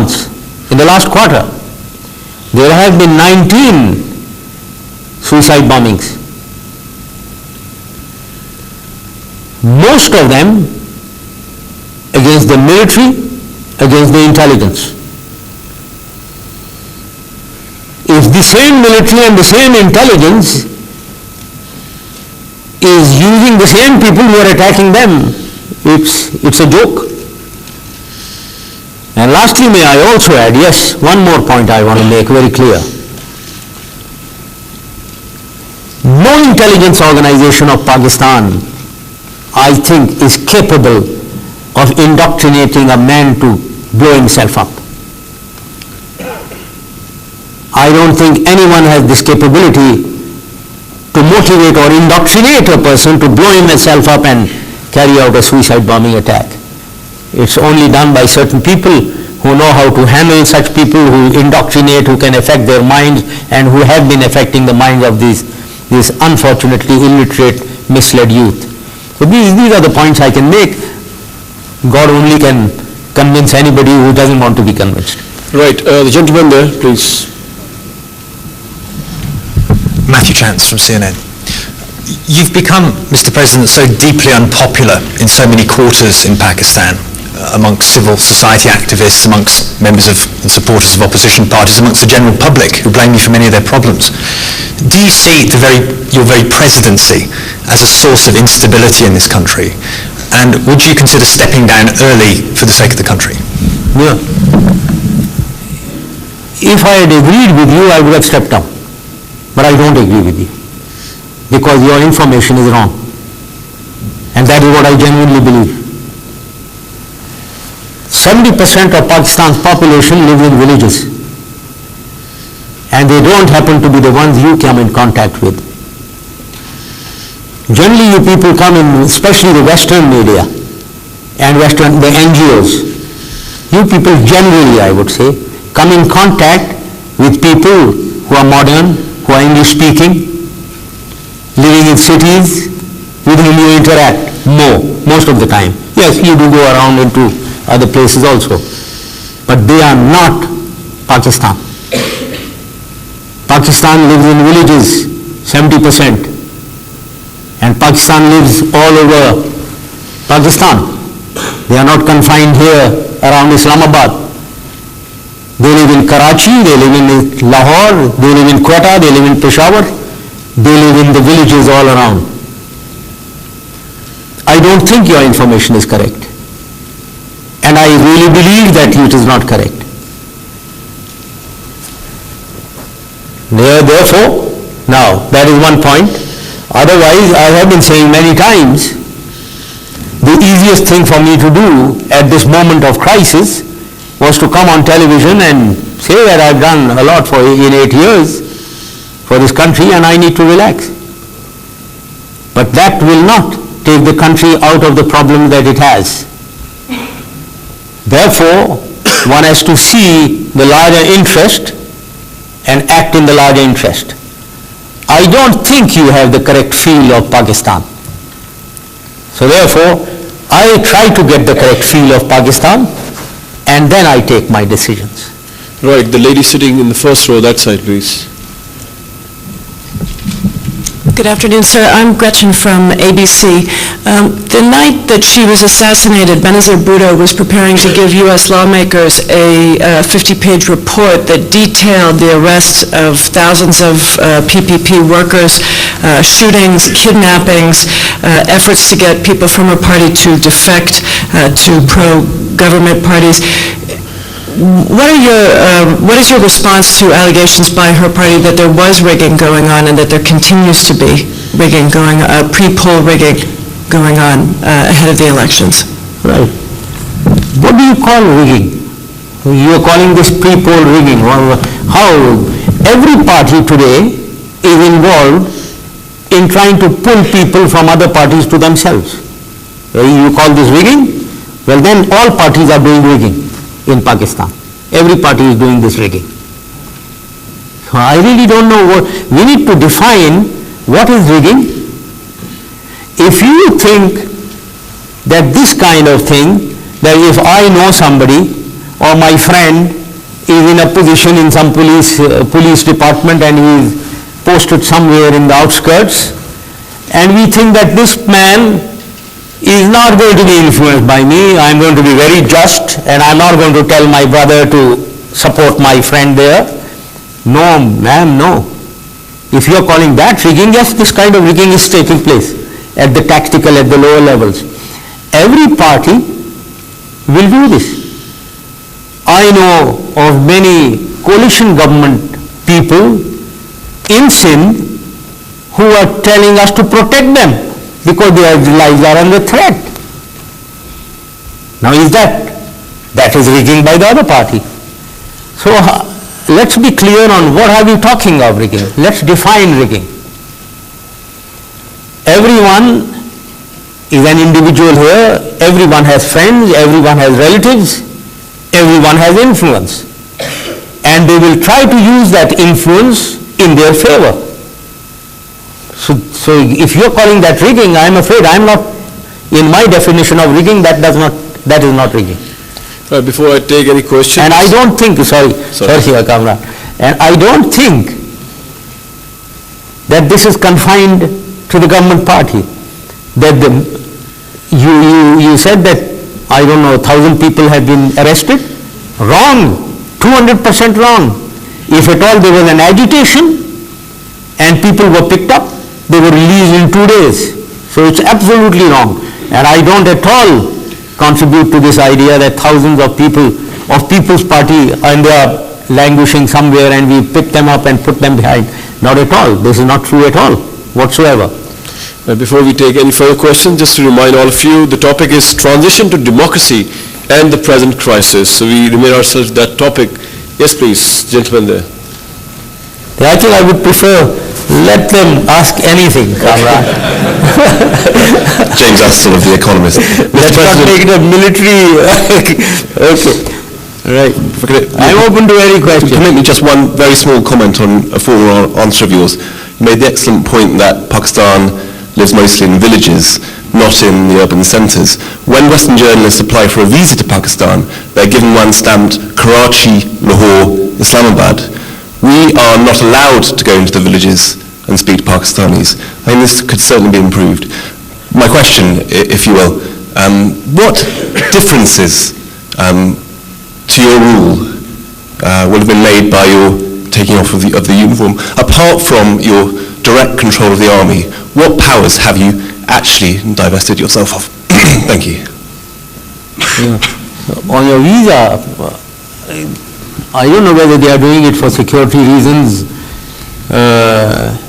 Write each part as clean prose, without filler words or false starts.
months, in the last quarter, there have been 19 suicide bombings. Most of them against the military, against the intelligence. If the same military and the same intelligence is using the same people who are attacking them, it's a joke. And lastly, may I also add, yes, one more point I want to make very clear. No intelligence organization of Pakistan, I think, is capable of indoctrinating a man to blow himself up. I don't think anyone has this capability to motivate or indoctrinate a person to blow himself up and carry out a suicide bombing attack. It's only done by certain people who know how to handle such people, who indoctrinate, who can affect their minds, and who have been affecting the minds of these unfortunately illiterate, misled youth. So these are the points I can make. God only can convince anybody who doesn't want to be convinced. Right, the gentleman there, please. Matthew Chance from CNN. You've become, Mr. President, so deeply unpopular in so many quarters in Pakistan, amongst civil society activists, amongst members of and supporters of opposition parties, amongst the general public who blame you for many of their problems. Do you see your very presidency as a source of instability in this country? And would you consider stepping down early for the sake of the country? Yeah. If I had agreed with you, I would have stepped down. But I don't agree with you, because your information is wrong. And that is what I genuinely believe. 70% of Pakistan's population lives in villages, and they don't happen to be the ones you come in contact with. Generally, you people come in, especially the Western media and the NGOs, you people generally, I would say, come in contact with people who are modern, who are English speaking, living in cities, with whom you interact most of the time. Yes, you do go around into other places also, but they are not Pakistan. Pakistan lives in villages, 70%, and Pakistan lives all over Pakistan. They are not confined here around Islamabad. They live in Karachi, they live in Lahore, they live in Quetta, they live in Peshawar, they live in the villages all around. I don't think your information is correct. And I really believe that it is not correct. Therefore, now, that is one point. Otherwise, I have been saying many times, the easiest thing for me to do at this moment of crisis was to come on television and say that I've done a lot in 8 years for this country and I need to relax. But that will not take the country out of the problem that it has. Therefore, one has to see the larger interest and act in the larger interest. I don't think you have the correct feel of Pakistan. So therefore, I try to get the correct feel of Pakistan, and then I take my decisions. Right, the lady sitting in the first row, that side, please. Good afternoon, sir. I'm Gretchen from ABC. The night that she was assassinated, Benazir Bhutto was preparing to give U.S. lawmakers a 50-page report that detailed the arrest of thousands of PPP workers, shootings, kidnappings, efforts to get people from her party to defect to pro-government parties. What is your response to allegations by her party that there was rigging going on and that there continues to be rigging going on, pre-poll rigging going on ahead of the elections? Right. What do you call rigging? You are calling this pre-poll rigging. How? Every party today is involved in trying to pull people from other parties to themselves. You call this rigging? Well, then all parties are doing rigging in Pakistan. Every party is doing this rigging. So I really don't know what, we need to define what is rigging. If you think that this kind of thing, that if I know somebody, or my friend is in a position in some police department and he is posted somewhere in the outskirts, and we think that this man is not going to be influenced by me, I'm going to be very just, and I'm not going to tell my brother to support my friend there. No, ma'am, no. If you are calling that rigging, yes, this kind of rigging is taking place at the tactical, at the lower levels. Every party will do this. I know of many coalition government people in Sindh who are telling us to protect them because their lives are under threat. Now is that is rigging by the other party. So let's be clear on what are we talking of rigging. Let's define rigging. Everyone is an individual here, everyone has friends, everyone has relatives, everyone has influence. And they will try to use that influence in their favor. So if you're calling that rigging, I'm afraid I'm not, in my definition of rigging, that is not rigging. Before I take any questions. And I don't think, sorry Kamran, and I don't think that this is confined to the government party. That you said that, I don't know, 1,000 people have been arrested. Wrong, 200% wrong. If at all there was an agitation and people were picked up, they were released in 2 days. So it's absolutely wrong. And I don't at all contribute to this idea that thousands of people of People's Party and they are languishing somewhere and we pick them up and put them behind. Not at all. This is not true at all, whatsoever. Before we take any further questions, just to remind all of you, the topic is transition to democracy and the present crisis. So we remain ourselves to that topic. Yes, please, gentlemen there. I think I would prefer let them ask anything, Kamran. James Astle of The Economist. Let's not make it a military. Okay. Right. I'm open to any question. Permit me just one very small comment on a former answer of yours. You made the excellent point that Pakistan lives mostly in villages, not in the urban centres. When Western journalists apply for a visa to Pakistan, they're given one stamped Karachi, Lahore, Islamabad. We are not allowed to go into the villages and speak to Pakistanis. I mean, this could certainly be improved. My question, if you will, what differences to your rule will have been made by your taking off of the uniform, apart from your direct control of the army? What powers have you actually divested yourself of? Thank you. On your visa, I don't know whether they are doing it for security reasons. I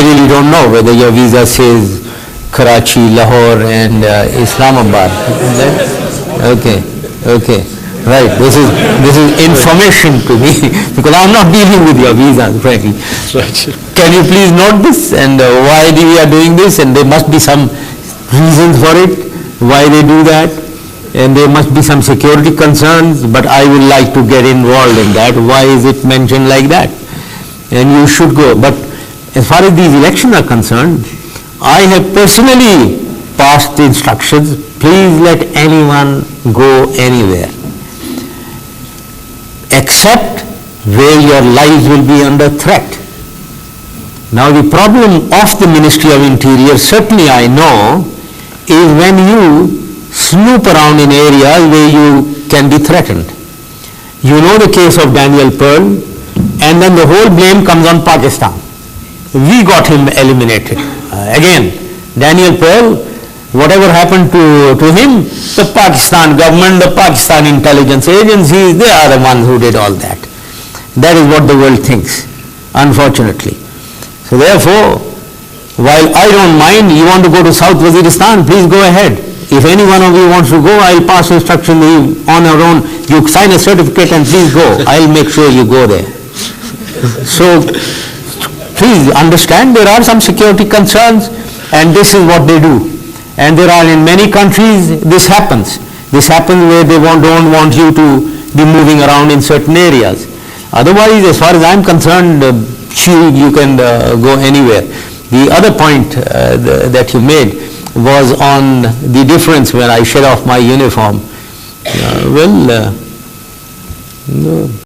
really don't know whether your visa says Karachi, Lahore, and Islamabad. Okay. Right. This is information to me because I'm not dealing with your visas, frankly. Right. Can you please note this and why we are doing this? And there must be some reasons for it, why they do that. And there must be some security concerns, but I would like to get involved in that. Why is it mentioned like that? And you should go. But as far as these elections are concerned, I have personally passed the instructions, please let anyone go anywhere, except where your lives will be under threat. Now the problem of the Ministry of Interior, certainly I know, is when you snoop around in areas where you can be threatened. You know the case of Daniel Pearl, and then the whole blame comes on Pakistan. We got him eliminated. Again, Daniel Pearl, whatever happened to him, the Pakistan government, the Pakistan intelligence agencies, they are the ones who did all that. That is what the world thinks, unfortunately. So therefore, while I don't mind, you want to go to South Waziristan, please go ahead. If any one of you wants to go, I'll pass instruction on your own. You sign a certificate and please go. I'll make sure you go there. So please understand there are some security concerns and this is what they do. And there are in many countries this happens. This happens where they don't want you to be moving around in certain areas. Otherwise, as far as I'm concerned, you can go anywhere. The other point that you made was on the difference when I shed off my uniform. No.